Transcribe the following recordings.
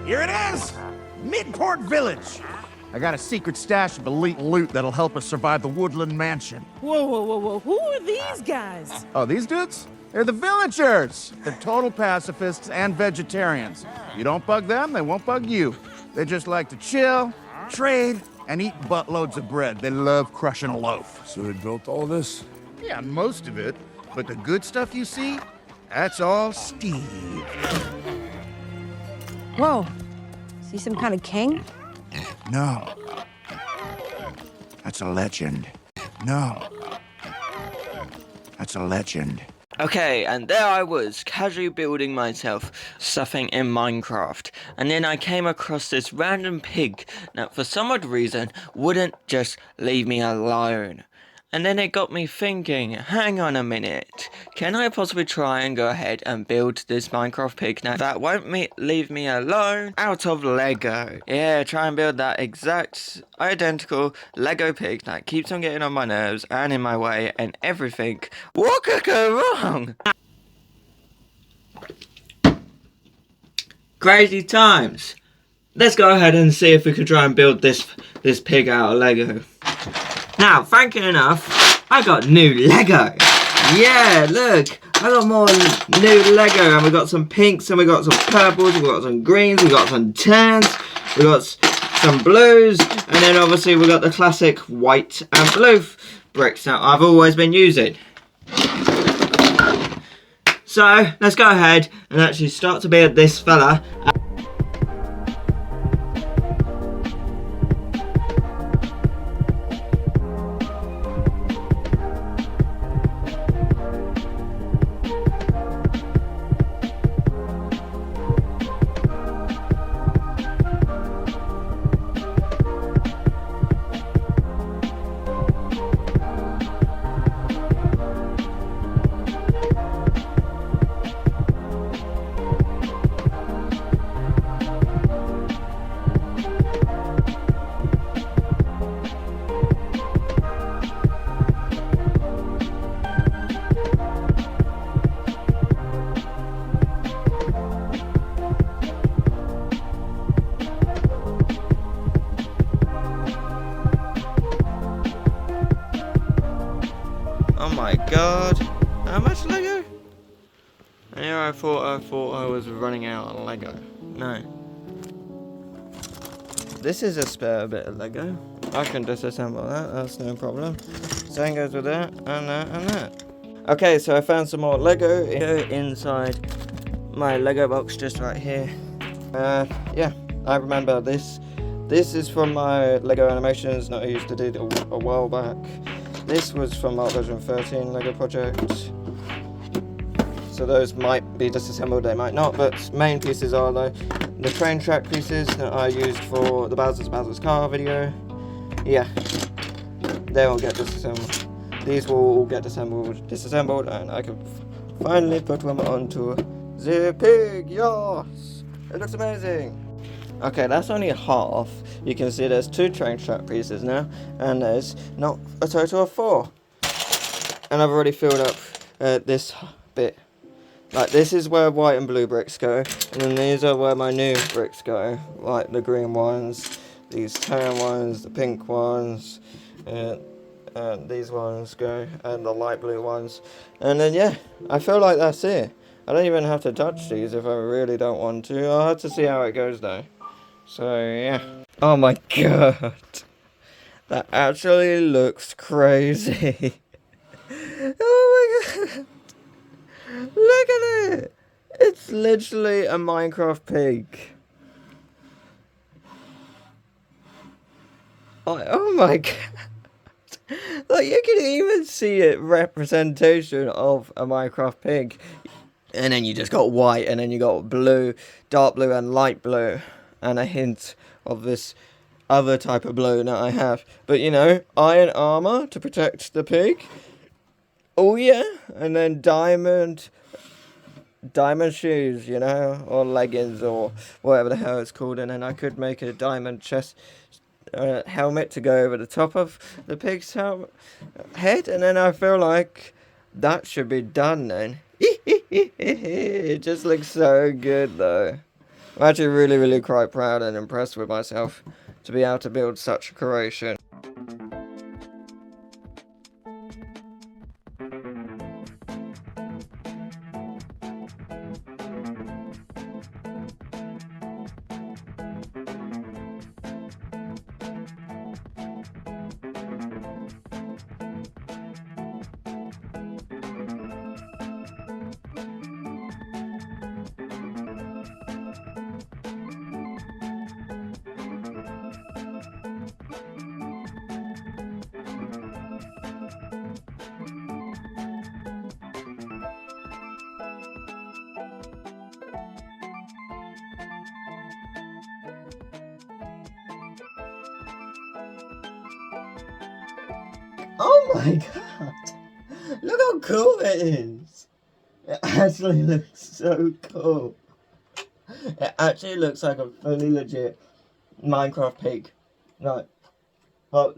Here it is! Midport Village. I got a secret stash of elite loot that'll help us survive the Woodland Mansion. Whoa. Who are these guys? Oh, these dudes? They're the villagers. They're total pacifists and vegetarians. You don't bug them, they won't bug you. They just like to chill, trade, and eat buttloads of bread. They love crushing a loaf. So they built all this? Yeah, most of it. But the good stuff you see, that's all Steve. Whoa. Is he some kind of king? No. That's a legend. No. That's a legend. Okay, and there I was, casually building myself something in Minecraft, and then I came across this random pig that for some odd reason wouldn't just leave me alone. And then it got me thinking, hang on a minute, can I possibly try and go ahead and build this Minecraft pig now that won't leave me alone out of Lego? Yeah, try and build that exact identical Lego pig that keeps on getting on my nerves and in my way and everything. What could go wrong? Crazy times. Let's go ahead and see if we could try and build this pig out of Lego. Now, frankly enough, I got new Lego. Yeah, look, I got more new Lego, and we got some pinks, and we got some purples, we got some greens, we got some tans, we got some blues, and then obviously we got the classic white and blue bricks that I've always been using. So, let's go ahead and actually start to build this fella. Oh my god, how much Lego? And here I thought I was running out of Lego. No. This is a spare bit of Lego. I can disassemble that, that's no problem. Same goes with that, and that, and that. Okay, so I found some more Lego inside my Lego box just right here. Yeah, I remember this. This is from my Lego animations that I used to do a while back. This was from my version 13 Lego project. So those might be disassembled, they might not, but main pieces are the train track pieces that I used for the Bowser's car video. Yeah, they will get disassembled. These will all get disassembled, and I can finally put them onto the pig. Yes, it looks amazing. Okay, that's only half. You can see there's 2 train track pieces now, and there's not a total of 4. And I've already filled up this bit. Like, this is where white and blue bricks go, and then these are where my new bricks go, like the green ones, these tan ones, the pink ones, and these ones go, and the light blue ones. And then, yeah, I feel like that's it. I don't even have to touch these if I really don't want to. I'll have to see how it goes, though. So, yeah. Oh my god. That actually looks crazy. Oh my god. Look at it. It's literally a Minecraft pig. Oh my god. Like, you can even see it representation of a Minecraft pig. And then you just got white, and then you got blue, dark blue and light blue. And a hint of this other type of blue that I have. But, you know, iron armor to protect the pig. Oh, yeah. And then diamond shoes, you know, or leggings, or whatever the hell it's called. And then I could make a diamond chest helmet to go over the top of the pig's head. And then I feel like that should be done then. It just looks so good, though. I'm actually really quite proud and impressed with myself to be able to build such a creation. Oh my god! Look how cool it is! It actually looks so cool. It actually looks like a fully legit Minecraft pig. Like, well,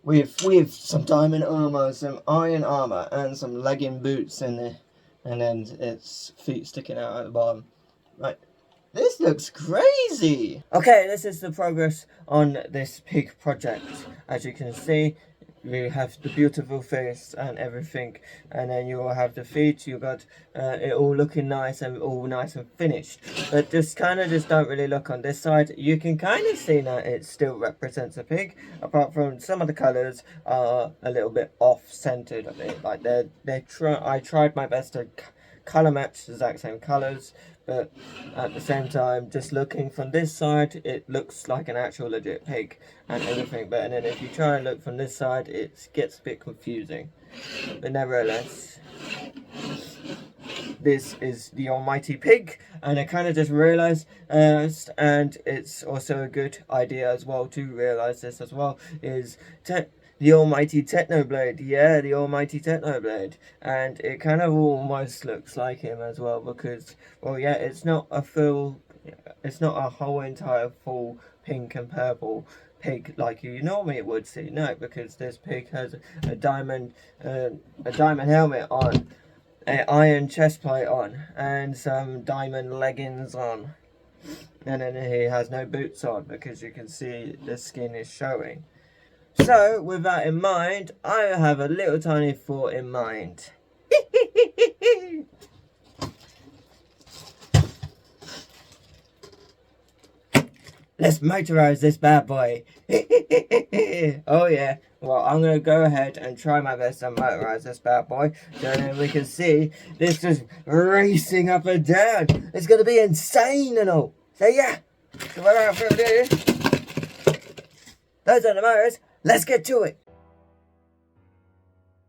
with some diamond armor, some iron armor, and some legging boots in there, and then its feet sticking out at the bottom. Like, this looks crazy! Okay, this is the progress on this pig project. As you can see, we have the beautiful face and everything, and then you will have the feet. You got it all looking nice and all nice and finished. But just don't really look on this side. You can kind of see that it still represents a pig, apart from some of the colours are a little bit off-centered a bit. Like I tried my best to colour match the exact same colours, but at the same time, just looking from this side, it looks like an actual legit pig and everything. But then if you try and look from this side, it gets a bit confusing. But nevertheless, this is the almighty pig, and I kind of just realised, and it's also a good idea as well to realise this as well, is the almighty Technoblade. Yeah, the almighty Technoblade. And it kind of almost looks like him as well, because, well, yeah, it's not a whole entire full pink and purple pig like you normally would see. No, because this pig has a diamond helmet on, an iron chest plate on, and some diamond leggings on. And then he has no boots on, because you can see the skin is showing. So, with that in mind, I have a little tiny thought in mind. Let's motorize this bad boy. Oh yeah. Well, I'm going to go ahead and try my best to motorize this bad boy. So then we can see this just racing up and down. It's going to be insane and all. So yeah. So without further ado, those are the motors. Let's get to it.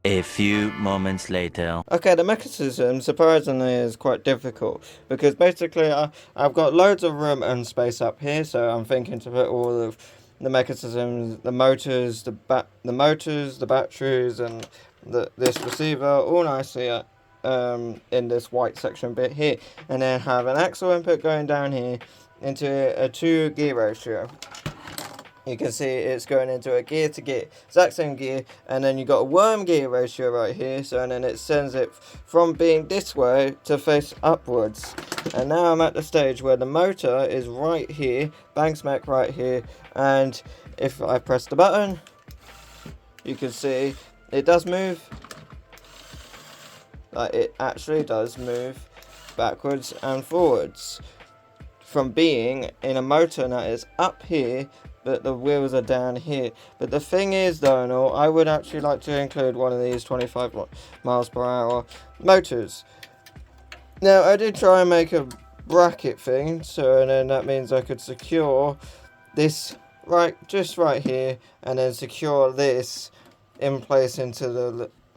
A few moments later. Okay, the mechanism surprisingly is quite difficult, because basically I've got loads of room and space up here, so I'm thinking to put all of the mechanisms, the motors, the batteries, and this receiver all nicely in this white section bit here, and then have an axle input going down here into a 2 gear ratio. You can see it's going into a gear to gear, exact same gear, and then you got a worm gear ratio right here, so and then it sends it from being this way to face upwards. And now I'm at the stage where the motor is right here, bang smack right here, and if I press the button, you can see it does move. Like, it actually does move backwards and forwards from being in a motor that is up here, but the wheels are down here. But the thing is, though, I would actually like to include one of these 25 miles per hour motors. Now, I did try and make a bracket thing, so and then that means I could secure this just right here, and then secure this in place into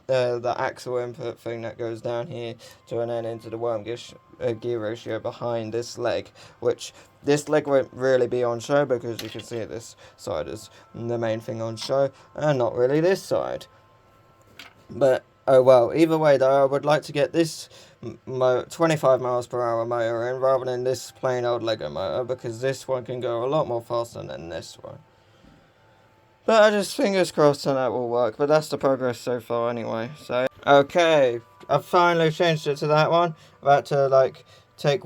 the axle input thing that goes down here, to and then into the worm gear ratio behind this leg, which this leg won't really be on show, because you can see this side is the main thing on show, and not really this side. But, oh well, either way though, I would like to get this 25 miles per hour motor in, rather than this plain old Lego motor, because this one can go a lot more faster than this one. But I just fingers crossed and that will work, but that's the progress so far anyway. So, okay, I've finally changed it to that one. I've had to take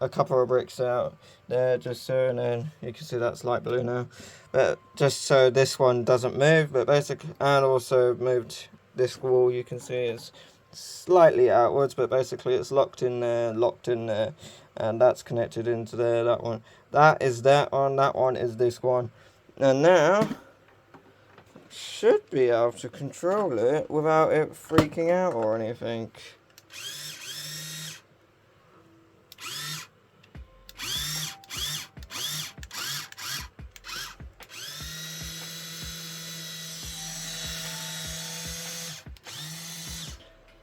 a couple of bricks out there, just so, and then you can see that's light blue now. But just so this one doesn't move, but basically, and also moved this wall, you can see it's slightly outwards, but basically it's locked in there, and that's connected into there, that one. That is that one is this one. And now, should be able to control it without it freaking out or anything.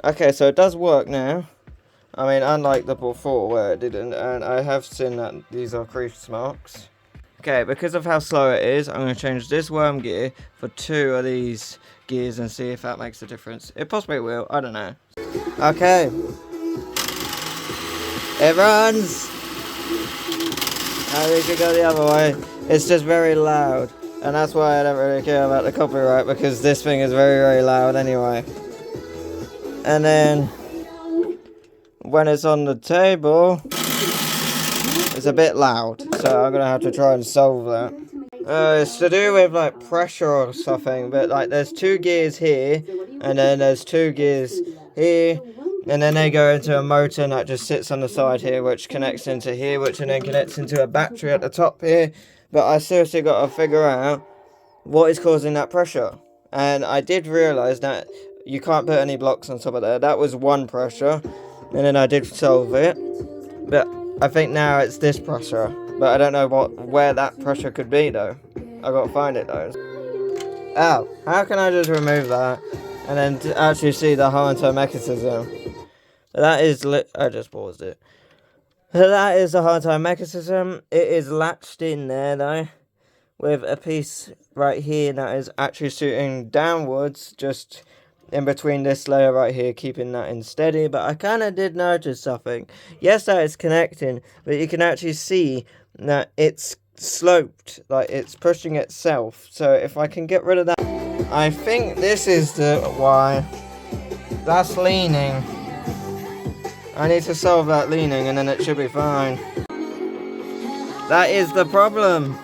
Okay, so it does work now. I mean, unlike the before where it didn't, and I have seen that these are crease marks. Okay, because of how slow it is, I'm going to change this worm gear for 2 of these gears and see if that makes a difference. It possibly will, I don't know. Okay. It runs! We could go the other way. It's just very loud. And that's why I don't really care about the copyright, because this thing is very, very loud anyway. And then, when it's on the table, it's a bit loud, so I'm gonna have to try and solve that. It's to do with like pressure or something, but like there's 2 gears here, and then there's 2 gears here, and then they go into a motor that just sits on the side here, which connects into here, which and then connects into a battery at the top here. But I seriously got to figure out what is causing that pressure, and I did realise that you can't put any blocks on top of there. That was one pressure, and then I did solve it. But I think now it's this pressure. But I don't know where that pressure could be though. I gotta find it though. Ow, how can I just remove that and then to actually see the whole entire mechanism? That is I just paused it. That is the whole entire mechanism. It is latched in there though, with a piece right here that is actually shooting downwards, just in between this layer right here, keeping that in steady. But I kind of did notice something. Yes, that is connecting, but you can actually see that it's sloped, like it's pushing itself. So if I can get rid of that, I think this is the why that's leaning. I need to solve that leaning and then it should be fine. That is the problem.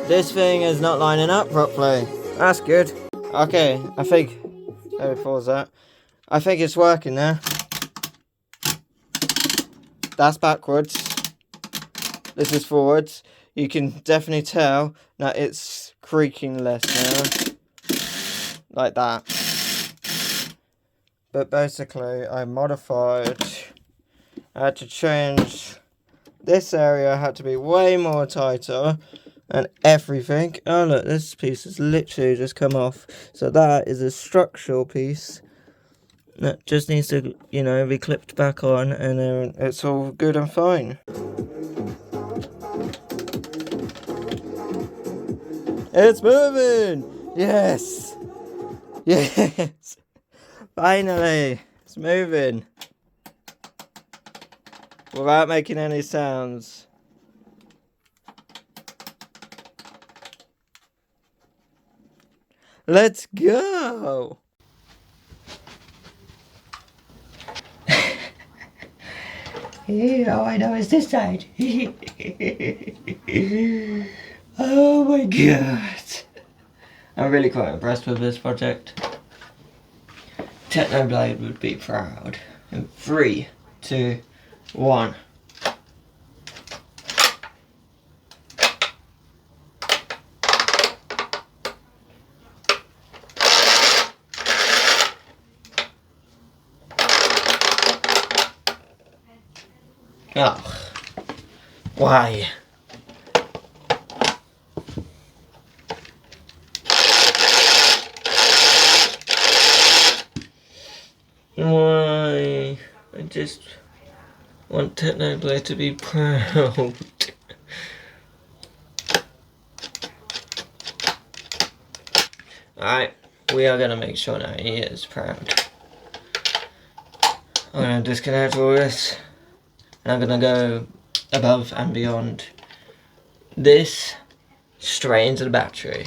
This thing is not lining up properly. That's good. Okay, I think, let me pause that. I think it's working now. That's backwards. This is forwards. You can definitely tell that it's creaking less now. Like that. But basically, I modified. I had to change this area, had to be way more tighter. And everything. Oh look, this piece has literally just come off. So that is a structural piece that just needs to, you know, be clipped back on, and then it's all good and fine. It's moving! Yes! Yes! Finally! It's moving. Without making any sounds. Let's go! All I know is this side. Oh my god. I'm really quite impressed with this project. Technoblade would be proud. In 3, 2, 1. Oh, why? Why? I just want Technoblade to be proud. Alright, we are going to make sure now he is proud. I'm going to disconnect all this. And I'm going to go above and beyond this, straight into the battery.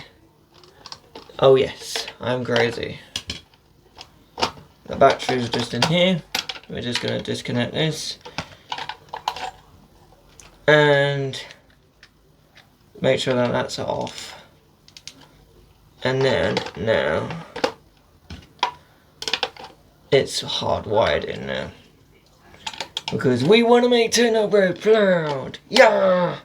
Oh yes, I'm crazy. The battery is just in here. We're just going to disconnect this. And make sure that that's off. And then now it's hardwired in there. Because we want to make Techno Break proud. Yeah!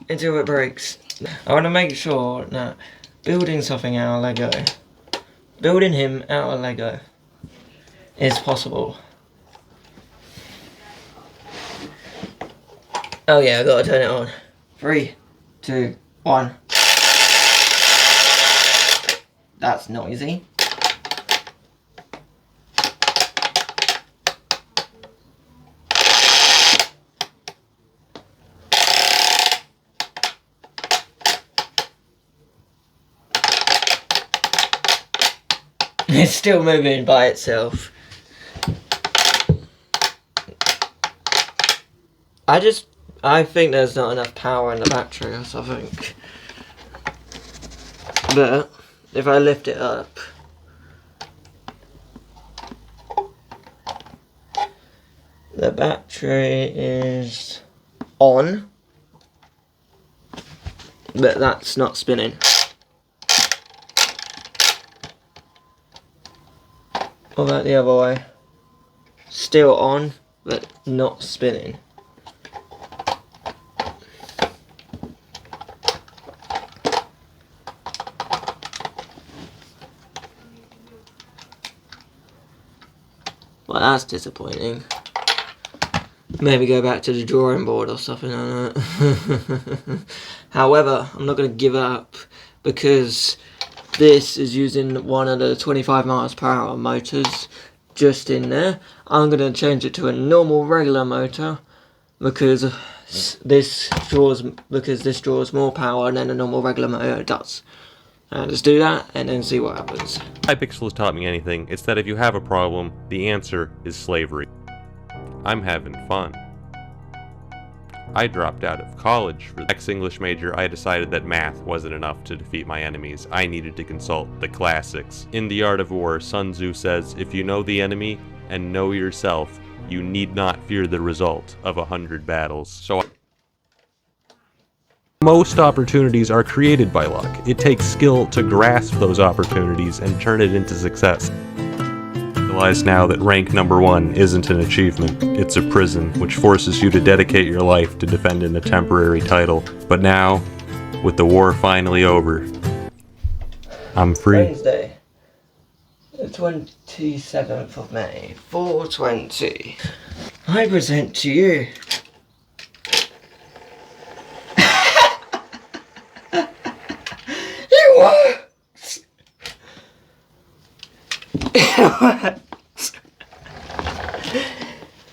Until it breaks. I want to make sure that building something out of Lego, building him out of Lego, is possible. Oh yeah, I gotta turn it on. 3, 2, 1. That's noisy. It's still moving by itself. I think there's not enough power in the battery or something. But if I lift it up, the battery is on, but that's not spinning. What about the other way? Still on, but not spinning. Well, that's disappointing. Maybe go back to the drawing board or something like that. However, I'm not going to give up because this is using one of the 25 miles per hour motors just in there. I'm going to change it to a normal regular motor because this draws more power than a normal regular motor does. Let's do that and then see what happens. Hypixel has taught me anything, it's that if you have a problem, the answer is slavery. I'm having fun. I dropped out of college. For the ex-English major, I decided that math wasn't enough to defeat my enemies. I needed to consult the classics. In The Art of War, Sun Tzu says, if you know the enemy and know yourself, you need not fear the result of 100 battles. So most opportunities are created by luck. It takes skill to grasp those opportunities and turn it into success. Realize now that rank number 1 isn't an achievement, it's a prison, which forces you to dedicate your life to defending a temporary title. But now, with the war finally over, I'm free. Wednesday, the 27th of May, 4:20. I present to you it works! It works!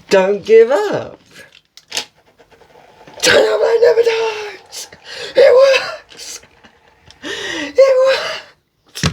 Don't give up! Techno Blade never dies! It works! It works!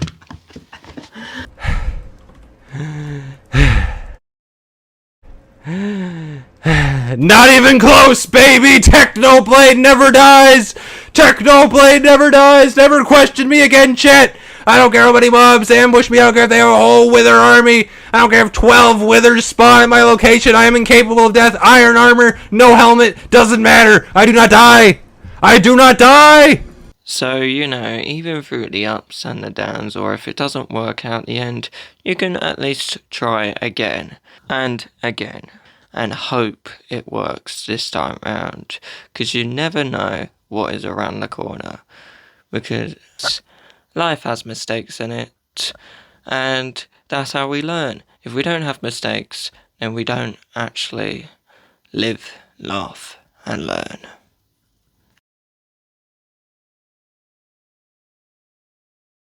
Not even close, baby! Techno Blade never dies! Techno Blade never dies! Never question me again, chat! I don't care how many mobs ambush me, I don't care if they have a whole wither army, I don't care if 12 withers spawn at my location, I am incapable of death, iron armor, no helmet, doesn't matter, I do not die! I do not die! So, you know, even through the ups and the downs, or if it doesn't work out the end, you can at least try again, and again, and hope it works this time round, because you never know what is around the corner, because life has mistakes in it, and that's how we learn. If we don't have mistakes, then we don't actually live, laugh, and learn.